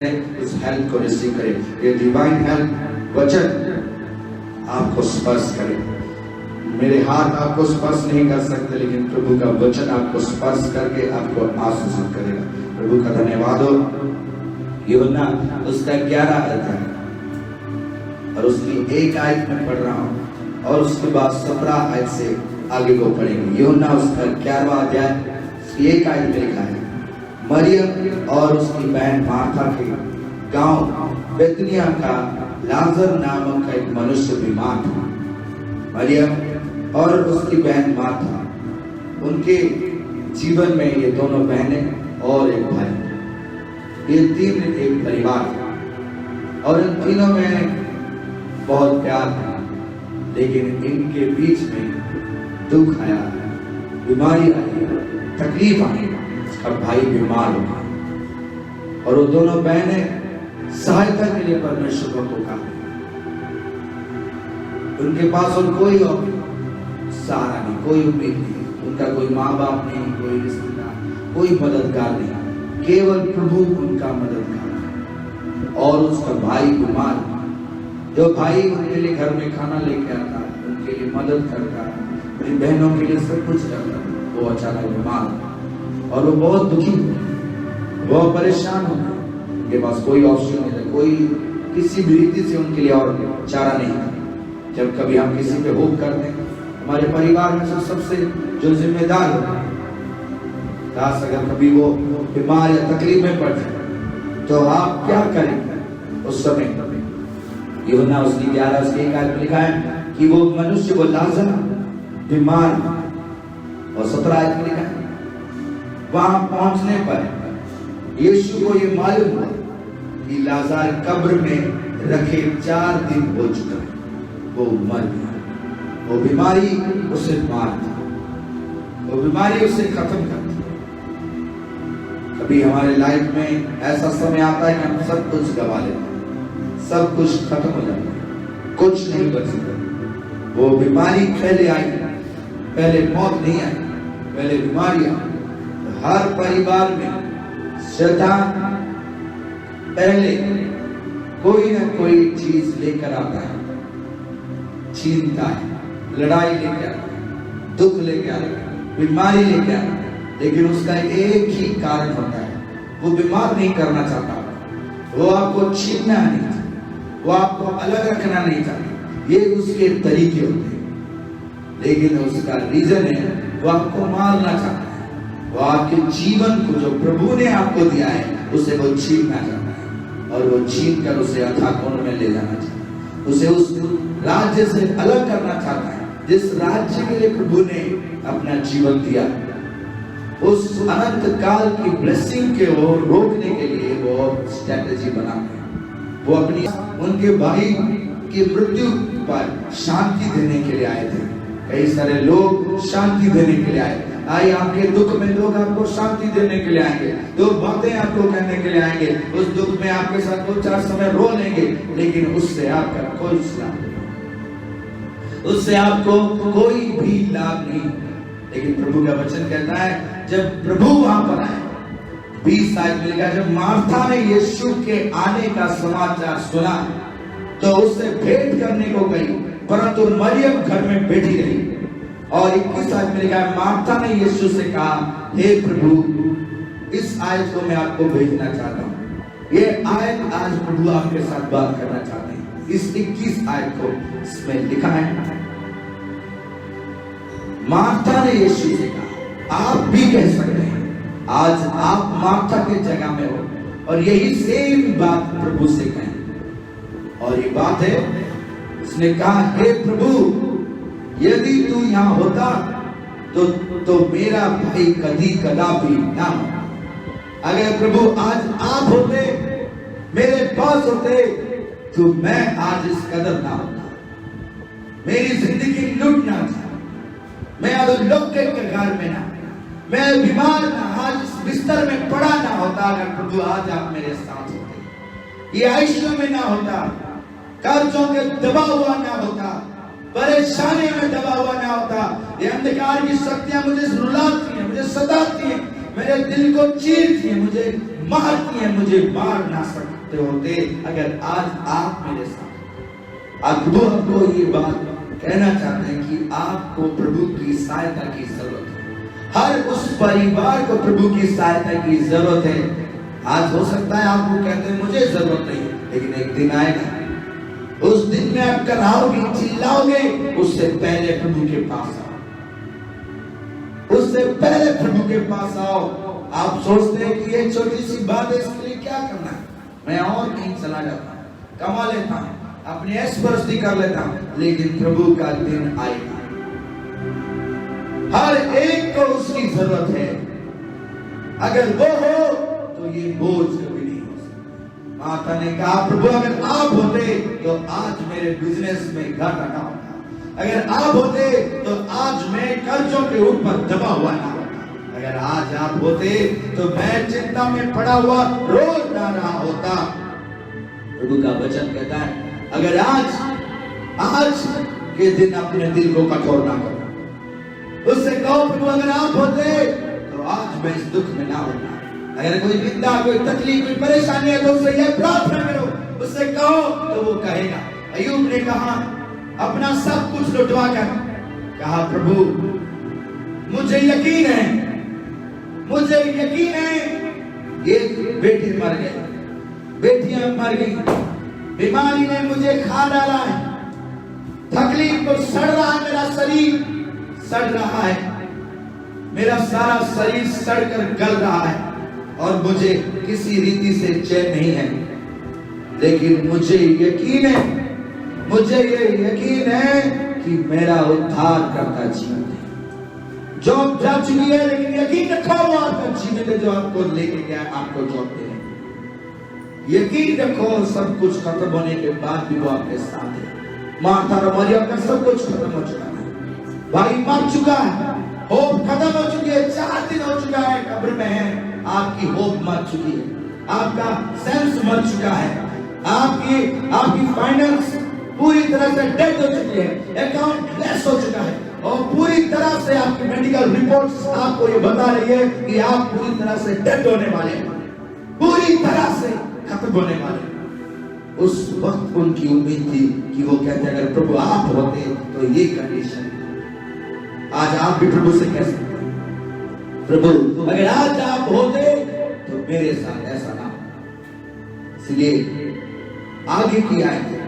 उस हेल्प को रिसीव करें। ये डिवाइन हेल्प वचन आपको स्पर्श करे। मेरे हाथ आपको स्पर्श नहीं कर सकते, लेकिन प्रभु का वचन आपको स्पर्श करके आपको आशीषित करेगा। प्रभु का धन्यवाद हो। यूहन्ना उसका 11 अध्याय और उसकी 1 आयत में पढ़ रहा हूँ और उसके बाद 17 आयत से आगे को पढ़ेंगे। यूहन्ना उसका 11वां अध्याय 1 आयत में लिखा है, मरियम और उसकी बहन मार्था के गांव बेतनिया का लाजर नामक का एक मनुष्य बीमार था। मरियम और उसकी बहन मार्था, उनके जीवन में ये दोनों बहनें और एक भाई, ये तीन एक परिवार था और इन तीनों में बहुत प्यार था। लेकिन इनके बीच में दुख आया, बीमारी आई, तकलीफ आई। अब भाई बीमार हो गया और वो दोनों बहनें सहायता के लिए परमेश्वर को पुकारा। उनके पास और कोई और सहारा नहीं, कोई उम्मीद नहीं, उनका कोई माँ बाप नहीं, कोई रिश्तेदार, कोई मददगार नहीं, केवल प्रभु उनका मददगार। और उसका भाई बीमार, जो भाई उनके लिए घर में खाना लेके आता, उनके लिए मदद करता, अपनी बहनों के लिए सब कुछ करता, वो अचानक बीमार और वो बहुत दुखी, वो परेशान हो गए। उनके पास कोई ऑप्शन नहीं था, कोई किसी भी रीति से उनके लिए और चारा नहीं था। जब कभी हम किसी पे होप करते हैं, हमारे परिवार में से सबसे जो जिम्मेदार होता है, खास अगर कभी वो बीमार या तकलीफ में पड़ जाए तो आप क्या करें उस समय? यूहन्ना उसकी 11 उसके 1 आयत में लिखा है कि वो मनुष्य, वो लाजर बीमार, और 17 आयत में लिखा है वहां पहुंचने पर यीशु को ये मालूम हुआ कि लाज़र कब्र में रखे 4 दिन हो चुका है, वो मर गया। वो बीमारी उसे मार दी, वो बीमारी उसे खत्म कर दी। कभी हमारे लाइफ में ऐसा समय आता है कि हम सब कुछ गवा लेते हैं, सब कुछ खत्म हो जाता है, कुछ नहीं बचता। वो बीमारी पहले आई, पहले मौत नहीं आई, पहले बीमारी आई। हर परिवार में शैतान पहले कोई ना कोई चीज लेकर आता है, छीनता है, लड़ाई लेकर आता है, दुख लेकर आता है, बीमारी लेकर आता है। लेकिन उसका एक ही कारण होता है, वो बीमार नहीं करना चाहता, वो आपको छीनना नहीं चाहता, वो आपको अलग रखना नहीं चाहता। ये उसके तरीके होते हैं, लेकिन उसका रीजन है वो आपको मारना चाहता है। वो आपके जीवन को जो प्रभु ने आपको दिया है उसे वो छीनना चाहता है, और वो छीन कर उसे अथाह कोण में ले जाना चाहता है, उसे उस राज्य से अलग करना चाहता है जिस राज्य के लिए प्रभु ने अपना जीवन दिया। उस अनंत काल की ब्लेसिंग के वो रोकने के लिए वो स्ट्रेटेजी बनाते हैं। वो अपनी उनके भाई की मृत्यु पर शांति देने के लिए आए थे। कई सारे लोग शांति देने के लिए आए। आई आपके दुख में लोग आपको शांति देने के लिए आएंगे, 2 बातें आपको कहने के लिए आएंगे। उस दुख में आपके साथ 2-4 समय रो लेंगे, लेकिन उससे आपका कोई लाभ नहीं, उससे आपको कोई भी लाभ नहीं। लेकिन प्रभु का वचन कहता है जब प्रभु वहां पर आए, 20 आयत में लिखा, जब मार्था ने यीशु के आने का समाचार सुना तो उससे भेंट करने को गई, परंतु मरियम घर में बैठी रही। और 21 आयत में लिखा है, मार्था ने यीशु से कहा, हे प्रभु, इस आयत को मैं आपको भेजना चाहता हूँ। ये आयत आज प्रभु आपके साथ बात करना चाहते हैं। इस 21 आयत को इसमें लिखा है, मार्था ने यीशु से कहा। आप भी कह सकते हैं, आज आप मार्था के जगह में हो और यही सेम बात प्रभु से कहें। और ये बात है, उसने कहा, हे प्रभु, यदि तू यहाँ होता तो मेरा भाई कभी कदापि ना होता। अगर प्रभु आज आप होते, मेरे पास होते, तो मैं आज इस कदर ना होता, मेरी जिंदगी लुट ना था, मैं अब लोग के कगार में ना, मैं बीमार ना, आज इस बिस्तर में पड़ा ना होता। अगर प्रभु आज आप मेरे साथ होते, ये आईसीयू में ना होता, कर्जों के दबा हुआ ना होता, परेशानियों में दबा हुआ ना होता, ये अंधकार की शक्तियां मुझे रुलाती हैं, मुझे सताती हैं, मेरे दिल को चीरती हैं, मुझे मारती मुझे मार ना सकते होते अगर आज आप मेरे साथ। आपको ये बात कहना चाहते हैं कि आपको प्रभु की सहायता की जरूरत है। हर उस परिवार को प्रभु की सहायता की जरूरत है। आज हो सकता है आपको कहते हैं मुझे जरूरत नहीं, लेकिन एक दिन आएगा, उस दिन में आप कराओगे, चिल्लाओगे, उससे पहले प्रभु के पास आओ, उससे पहले प्रभु के पास आओ। आप सोचते हैं कि ये छोटी सी बात है, इसके लिए क्या करना है, मैं और कहीं चला जाता हूं, कमा लेता हूं, अपनी ऐशप्रस्ती कर लेता हूं, लेकिन प्रभु का दिन आएगा। हर एक को उसकी जरूरत है। अगर वो हो तो ये बोझ कभी नहीं हो सकता। माता ने कहा प्रभु अगर आप होते तो आज मेरे बिजनेस में घाटा ना होता, अगर आप होते तो आज मैं कर्जों के ऊपर दबा हुआ ना होता, अगर आज आप होते तो मैं चिंता में पड़ा हुआ रोज ना रहा होता। प्रभु का वचन कहता है अगर आज के दिन अपने दिल को कठोर ना करो, उससे कहो प्रभु अगर आप होते तो आज मैं इस दुख में ना होता। अगर कोई निंदा, कोई तकलीफ, कोई परेशानी है तो उससे यह प्रार्थना करो, उससे कहो तो वो कहेगा। अय्यूब ने कहा अपना सब कुछ लुटवा कर कहा प्रभु मुझे यकीन है, मुझे यकीन है एक बेटी मर गई, बेटियां मर गई, बीमारी ने मुझे खा डाला है, तकलीफ को सड़ रहा है, मेरा शरीर सड़ रहा है, मेरा सारा शरीर सड़कर गल रहा है और मुझे किसी रीति से चैन नहीं है, लेकिन मुझे यकीन है, मुझे ये यकीन है कि मेरा उद्धार करता जीवित है। जॉब जा चुकी है लेकिन यकीन रखो वो आपका जीवित है, जो आपको लेके गया आपको जॉब दे। यकीन रखो सब कुछ खत्म होने के बाद भी वो आपके साथ है। मार्था और मरियम का सब कुछ खत्म हो चुका है, भाई मर चुका है, होप खत्म हो चुकी है, 4 दिन हो चुका है कब्र में है, आपकी होप मर चुकी है, आपका सेंस मर चुका है, आपकी फाइनेंस पूरी तरह से डेड हो चुकी है, अकाउंट लेस हो चुका है और पूरी तरह से आपकी मेडिकल रिपोर्ट्स आपको ये बता रही है कि आप पूरी तरह से डेड होने वाले हैं, पूरी तरह से खत्म होने वाले। उस वक्त उनकी उम्मीद थी कि वो कहते अगर प्रभु आप होते तो ये कंडीशन। आज आप भी प्रभु से कह सकते हैं प्रभु अगर आज आप होते तो मेरे साथ ऐसा ना हो। इसलिए आगे की आयत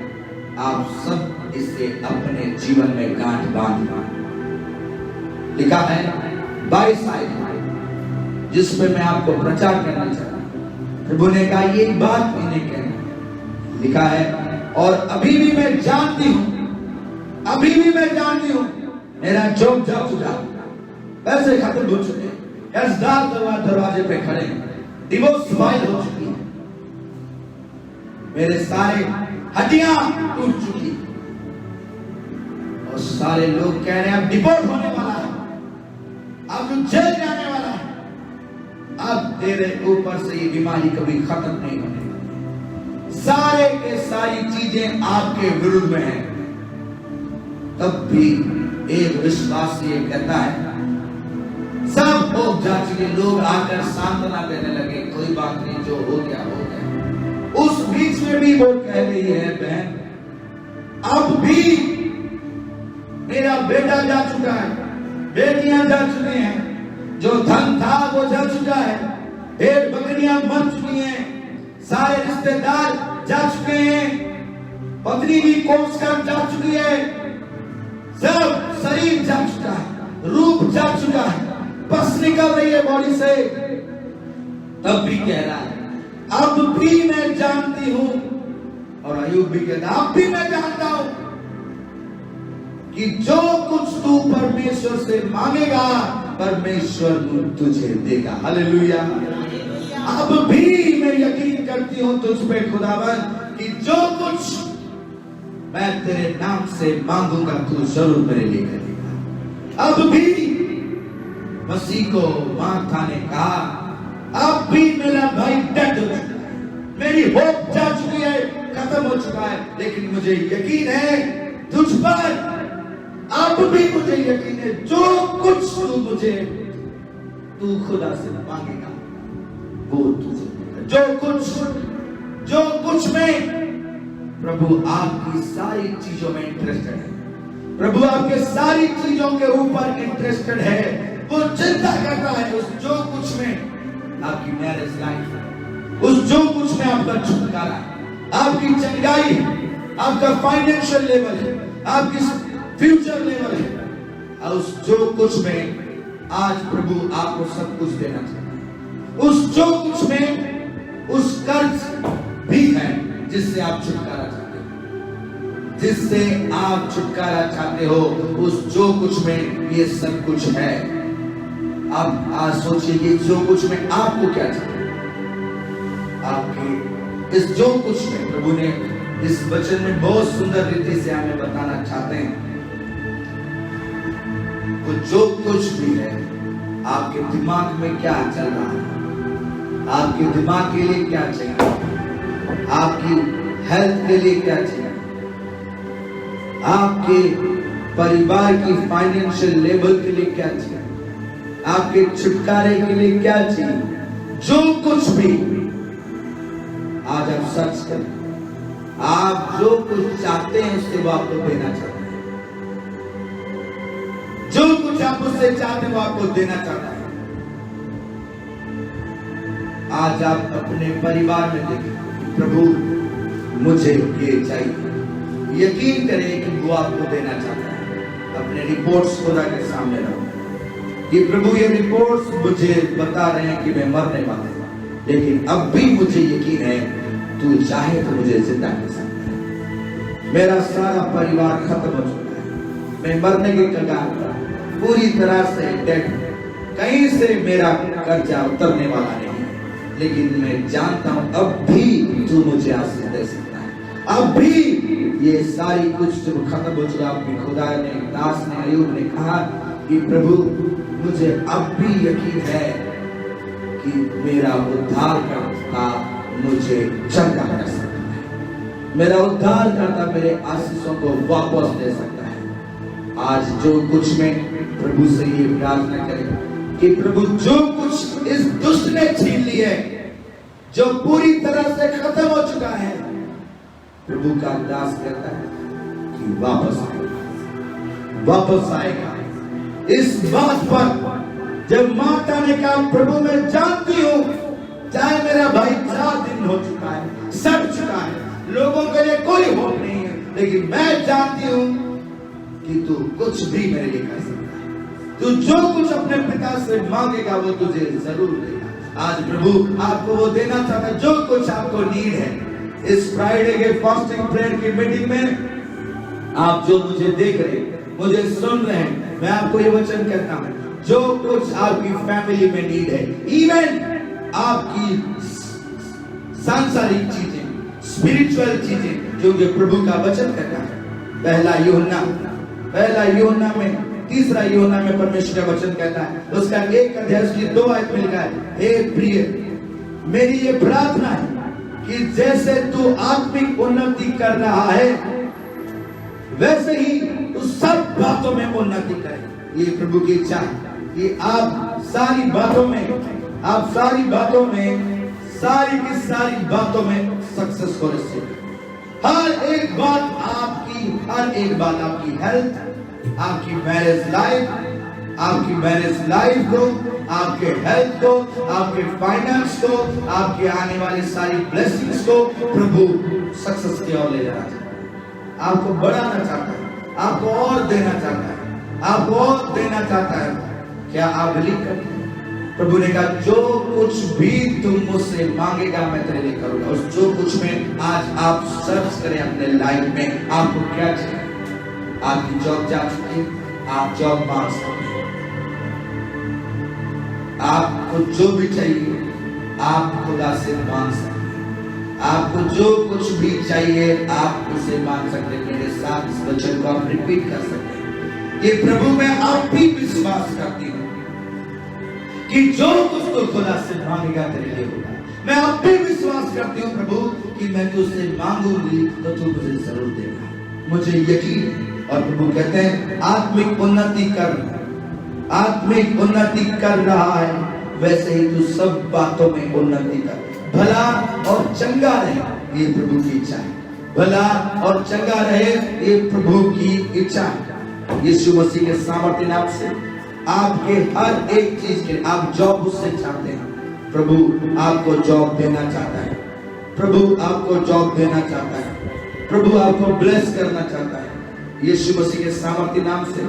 आप सब इससे अपने जीवन में गांठ बांध लिखा है 22 आयत जिसमें मैं आपको प्रचार करना चाहता हूं। प्रभु ने कहा ये बात इन्हें कहना। लिखा है और अभी भी मैं जानती हूं, अभी भी मैं जानती हूं मेरा जॉब जा चुका, पैसे खत्म हो चुके, दरवाजे पे खड़े, डिवोर्स फाइल हो चुकी है, मेरे सारे हड्डियां टूट चुकी और सारे लोग कह रहे हैं अब डिपोर्ट होने वाला है, अब तू जेल जाने वाला है, अब तेरे ऊपर से ये बीमारी कभी खत्म नहीं होने वाली, सारे के सारी चीजें आपके विरुद्ध में हैं। तब भी एक विश्वासी कहता है सब होप जा चुके, लोग आकर सांत्वना देने लगे, कोई बात नहीं, जो हो गया हो गया। उस बीच में भी वो कह रही है बहन अब भी मेरा बेटा जा चुका है, बेटियां जा चुकी हैं, जो धन था वो जा चुका है, भेड़ बकरियां मर चुकी हैं, सारे रिश्तेदार जा चुके हैं, पत्नी भी कोस कर जा चुकी है, सब शरीर जा चुका है, रूप जा चुका है, बस निकल रही है बॉडी से। तब भी कह रहा है अब भी मैं जानती हूं, और अय्यूब भी कहता अब भी मैं जानता हूं कि जो कुछ तू परमेश्वर से मांगेगा परमेश्वर तुझे देगा। हालेलुया। अब भी मैं यकीन करती हूं तुझ पे खुदावन कि जो कुछ मैं तेरे नाम से मांगूंगा तू जरूर मेरे लिए करेगा। अब भी मसीह को मार्था ने कहा अब भी मेरा भाई डेड हो चुका है, मेरी होप जा चुकी है, खत्म हो चुका है, लेकिन मुझे यकीन है तुझ पर, अब भी मुझे यकीन है जो कुछ तू खुदा से मांगेगा वो तुझे जो कुछ में प्रभु आपकी सारी चीजों में इंटरेस्टेड है, प्रभु आपके सारी चीजों के ऊपर इंटरेस्टेड है। वो चिंता करता है उस जो कुछ में आपकी मैरिज लाइफ, उस जो कुछ में आपका छुटकारा, आपकी चंगाई, आपका फाइनेंशियल लेवल है, आपकी फ्यूचर लेवल है, और उस जो कुछ में आज प्रभु आपको सब कुछ देना चाहता है। उस जो कुछ में उस कर्ज भी है जिससे आप छुटकारा चाहते हो, जिससे आप छुटकारा चाहते हो, उस जो कुछ में ये सब कुछ है। अब आज सोचिए कि जो कुछ में आपको क्या चाहिए। आपके इस जो कुछ में प्रभु ने इस वचन में बहुत सुंदर रीति से हमें बताना चाहते हैं। वो जो कुछ भी है, आपके दिमाग में क्या चल रहा है, आपके दिमाग के लिए क्या चाहिए, आपकी हेल्थ के लिए क्या चाहिए, आपके परिवार की फाइनेंशियल लेवल के लिए क्या चाहिए, आपके छुटकारे के लिए क्या चाहिए, जो कुछ भी आज आप सर्च करें। आप जो कुछ चाहते हैं उससे वो आपको देना चाहते हैं। जो कुछ आप उससे चाहते हैं वो आपको देना चाहता है। आज आप अपने परिवार में देखें, प्रभु मुझे ये चाहिए, यकीन करें कि वो आपको देना चाहता है। अपने रिपोर्ट्स खुदा के सामने रखो कि प्रभु ये रिपोर्ट्स मुझे बता रहे हैं कि मैं मरने वाला हूं, लेकिन अब भी मुझे यकीन है तू चाहे तो मुझे जिंदा कर सकता है। मेरा सारा परिवार खत्म हो चुका है, मैं मरने के कगार पर, पूरी तरह से डेड, कहीं से मेरा कर्जा उतरने वाला नहीं है, लेकिन मैं जानता हूं अब भी तू मुझे आशीष दे सकता है। अब भी ये सारी कुछ जब खत्म हो चुका, अपनी खुदा ने, दास ने, अय्यूब ने कहा कि प्रभु मुझे अब भी यकीन है कि मेरा उद्धारकर्ता मुझे चंगा कर सकता है, मेरा उद्धारकर्ता मेरे आशीषों को वापस दे सकता है। आज जो कुछ में प्रभु से ये प्रार्थना करें कि प्रभु जो कुछ इस दुष्ट ने छीन ली है, जो पूरी तरह से खत्म हो चुका है, प्रभु का दास कहता है कि वापस आएगा, वापस आएगा। इस बात पर जब माता ने कहा प्रभु मैं जानती हूं, चाहे मेरा भाई 4 दिन हो चुका है, सड़ चुका है, लोगों के लिए कोई होप नहीं है, लेकिन मैं जानती हूं कि तू कुछ भी मेरे लिए कर सकता है। तू जो कुछ अपने पिता से मांगेगा वो तुझे जरूर देगा। आज प्रभु आपको वो देना चाहता है जो कुछ आपको नीड है। इस फ्राइडे के फास्टिंग प्रेयर की मीटिंग में आप जो मुझे देख रहे हैं, मुझे सुन रहे हैं, मैं आपको ये वचन कहता हूं, जो कुछ आपकी फैमिली में नीड है, इवन आपकी सांसारिक चीजें, स्पिरिचुअल चीजें, जो कि प्रभु का वचन कहता है। पहला यूहन्ना में, तीसरा यूहन्ना में परमेश्वर का वचन कहता है, उसका 1 अध्याय उसकी 2 आयत में लिखा है, हे प्रिय, मेरी ये प्रार्थना है कि जैसे तू आत्मिक उन्नति कर रहा है, वैसे ही तू सब बातों में उन्नति करे। ये प्रभु की इच्छा है कि आप सारी बातों में सक्सेसफुल हो। हर एक बात आपकी हेल्थ, आपकी मैरिज लाइफ को, आपके हेल्थ को, आपके फाइनेंस को, आपके आने वाली सारी ब्लेसिंग्स को प्रभु सक्सेस की ओर ले जाना चाहता है। आपको बढ़ाना चाहता है, आपको और देना चाहता है, आपको और देना चाहता है। क्या आप बिलीव करते हैं? प्रभु ने कहा जो कुछ भी तुम मुझसे मांगेगा मैं तेरे लिए करूंगा। उस जो कुछ में आज आप सर्च करें अपने लाइफ में, आपको क्या चाहिए। आपकी जॉब जा चुकी है, आप जॉब मांग सकते हैं। आपको जो भी चाहिए आप खुदा से मांग सकते हैं। आपको जो कुछ भी चाहिए आप उसे मांग सकते हैं। मेरे साथ इस वचन को आप रिपीट कर सकते हैं कि प्रभु मैं आप भी विश्वास करती हूँ कि जो कुछ तो खुदा से मांगेगा तेरे लिए होगा। मैं आप भी विश्वास करती हूँ प्रभु कि मैं तुझसे मांगूंगी तो तू मुझे जरूर देगा, मुझे यकीन है। और प्रभु कहते हैं आत्मिक उन्नति कर रहा है, वैसे ही तू सब बातों में उन्नति कर। भला और चंगा रहे, ये प्रभु की इच्छा है। भला और चंगा रहे, ये प्रभु की इच्छा है। यीशु मसीह के सामर्थ्य नाम से आपके हर एक चीज के, आप जॉब उससे चाहते हैं, प्रभु आपको जॉब देना चाहता है। प्रभु आपको जॉब देना चाहता है। प्रभु आपको ब्लेस करना चाहता है। यीशु मसीह के सामर्थ्य नाम से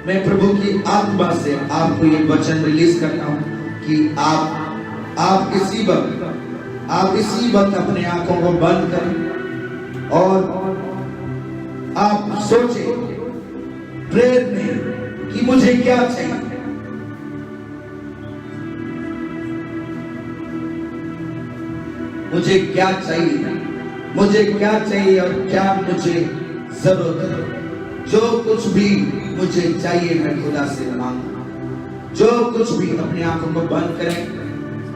मैं प्रभु की आत्मा से आपको ये वचन रिलीज करता हूं कि आप इसी वक्त अपने आंखों को बंद करें और आप सोचें प्रेयर में कि मुझे क्या चाहिए। मुझे क्या चाहिए, मुझे क्या चाहिए और क्या मुझे जरूरत है। जो कुछ भी मुझे चाहिए मैं खुदा से मांगू। जो कुछ भी, अपनी आंखों को बंद करें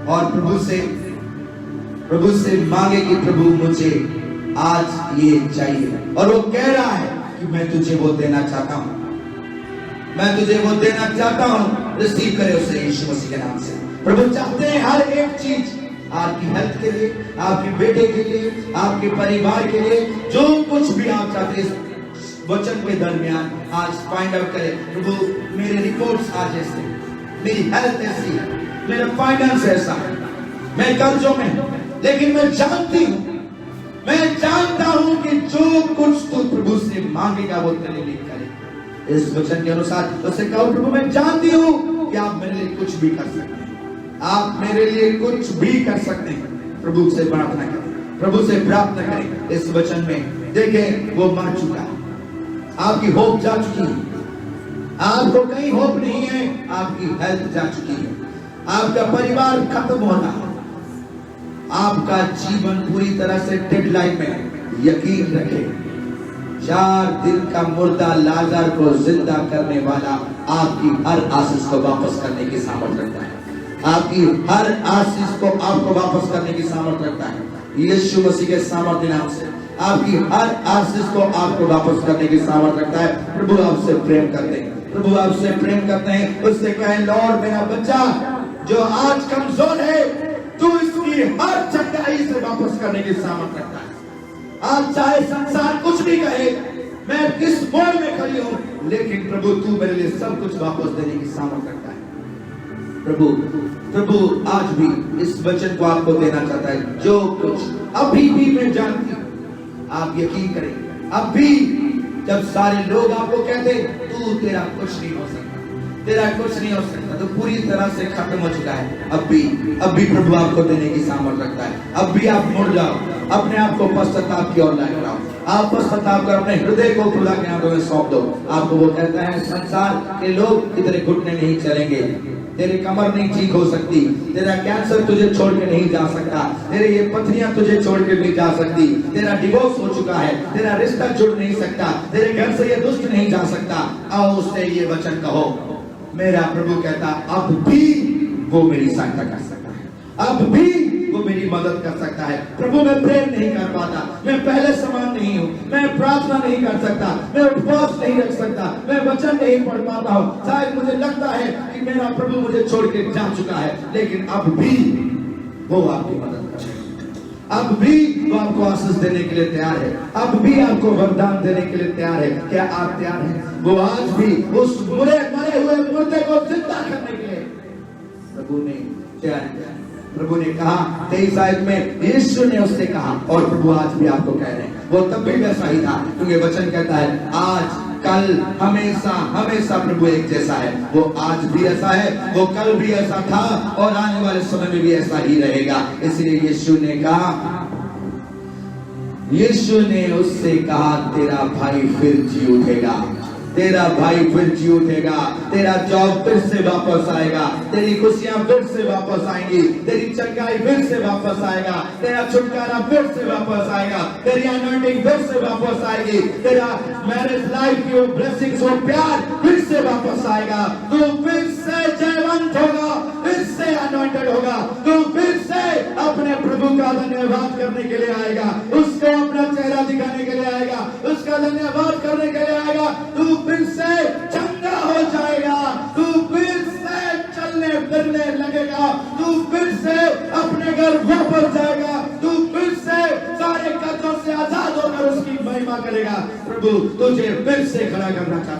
और प्रभु से मांगे कि प्रभु मुझे आज ये चाहिए। और वो कह रहा है कि मैं तुझे वो देना चाहता हूं, मैं तुझे वो देना चाहता हूं। रिसीव करे उसे यीशु मसीह के नाम से। प्रभु चाहते हैं हर एक चीज आपकी हेल्थ के लिए, आपके बेटे के लिए, आपके परिवार के लिए, जो कुछ भी आप चाहते हैं इस वचन के दरमियान आज फाइंड आउट करें। प्रभु मेरे रिपोर्ट्स आज ऐसे, मेरी हेल्थ ऐसी है, मेरा फाइनेंस ऐसा है, मैं कर्जों में हूं, लेकिन मैं जानती हूं, मैं जानता हूं कि जो कुछ तू प्रभु से मांगेगा वो तेरे लिए करे। इस वचन के अनुसार उससे कहो प्रभु मैं जानती हूं कि आप मेरे लिए कुछ भी कर सकते हैं, आप मेरे लिए कुछ भी कर सकते हैं। प्रभु से प्रार्थना करें, प्रभु से प्रार्थना करें। इस वचन में देखें वो मर चुका है, आपकी होप जा चुकी है, आपको कहीं होप नहीं है, आपकी हेल्थ जा चुकी है, आपका परिवार खत्म होना है, आपका जीवन पूरी तरह से डेड लाइन में। यकीन रखें 4 दिन का मुर्दा लाजर को जिंदा करने वाला आपकी हर आशीष को वापस करने की सामर्थ्य रखता है, आपकी हर आशीष को आपको वापस करने की सामर्थ्य रखता है। यीशु मसीह के सामर्थ्य नाम से आपकी हर आशीष को आपको वापस करने की सामर्थ्य रखता है। प्रभु आपसे प्रेम करते हैं, प्रभु आपसे प्रेम करते हैं। उससे कहें लॉर्ड मेरा बच्चा जो आज कमजोर है, तू इसकी हर चंगाई से वापस करने की सामर्थ्य रखता है। आज चाहे संसार कुछ भी कहे, मैं किस मोड़ में खड़ी हूं, लेकिन प्रभु तू मेरे लिए सब कुछ वापस देने की सामर्थ्य रखता है। प्रभु आज भी इस वचन को आपको देना चाहता है। जो कुछ अभी भी मैं जानती हूं, आप यकीन करें, अब भी जब सारे लोग आपको कहते तू तेरा कुछ नहीं हो सकता, तेरा कुछ नहीं हो सकता, तो पूरी तरह से खत्म हो चुका है। अब भी प्रभु आपको देने की सामर्थ्य रखता है। अब भी आप मुड़ जाओ, अपने आप को पश्चाताप की ओर लाओ, आप पश्चाताप कर अपने हृदय को खुदा के हाथों में सौंप दो। आपको वो कहता है संसार के लोग इतने घुटने नहीं चलेंगे, तेरी कमर नहीं ठीक हो सकती, तेरा कैंसर तुझे छोड़ के नहीं जा सकता, तेरे ये पथरियां तुझे छोड़ के नहीं जा सकती, तेरा डिवोर्स हो चुका है, तेरा रिश्ता जुड़ नहीं सकता, तेरे घर से ये दुष्ट नहीं जा सकता। आओ उससे ये वचन कहो। मेरा प्रभु कहता अब भी वो मेरी सहायता कर सकता है, अब भी वो मेरी मदद कर सकता है। प्रभु मैं प्रेयर नहीं कर पाता, मैं पहले समान नहीं हूँ, मैं प्रार्थना नहीं कर सकता, मैं उपवास नहीं रख सकता, मैं वचन नहीं पढ़ पाता हूँ, शायद मुझे लगता है कि मेरा प्रभु मुझे छोड़ के जा चुका है, लेकिन अब भी वो आपकी मदद करेगा, अब भी वो आपको आशीष देने के लिए तैयार है, अब भी आपको वरदान देने के लिए तैयार है। क्या आप तैयार हैं? वो आज भी उस मरे हुए मुर्दे को जिंदा करने के लिए प्रभु ने तैयार किया। प्रभु ने कहा 23 आयत में, यीशु ने उससे कहा, और प्रभु आज भी आपको कह रहे हैं, वो तब भी वैसा ही था, क्योंकि वचन कहता है आज कल हमेशा हमेशा प्रभु एक जैसा है। वो आज भी ऐसा है, वो कल भी ऐसा था और आने वाले समय में भी ऐसा ही रहेगा। इसलिए यीशु ने उससे कहा तेरा भाई फिर जी उठेगा, तेरा भाई फिर जी उठेगा, तेरा जॉब फिर से वापस आएगा, तेरी खुशियां फिर से वापस आएंगी, तेरी चंगाई फिर से वापस आएगा, तेरा छुटकारा फिर से वापस आएगा, तेरी अनॉइंटिंग फिर से वापस आएगी, तेरा मैरिज लाइफ की वो ब्लेसिंग्स और प्यार फिर से वापस आएगा, तू फिर से जयवंत होगा, फिर से अनॉइंटेड होगा, तू फिर से अपने प्रभु का धन्यवाद करने के लिए आएगा, उसको अपना चेहरा दिखाने के लिए आएगा, उसका धन्यवाद करने के लिए आएगा, तू फिर से चंगा हो जाएगा, तू फिर से चलने फिरने लगेगा, तू फिर से अपने घर वापस जाएगा। महिमा करेगा। प्रभु तुझे फिर से खड़ा करना चाहता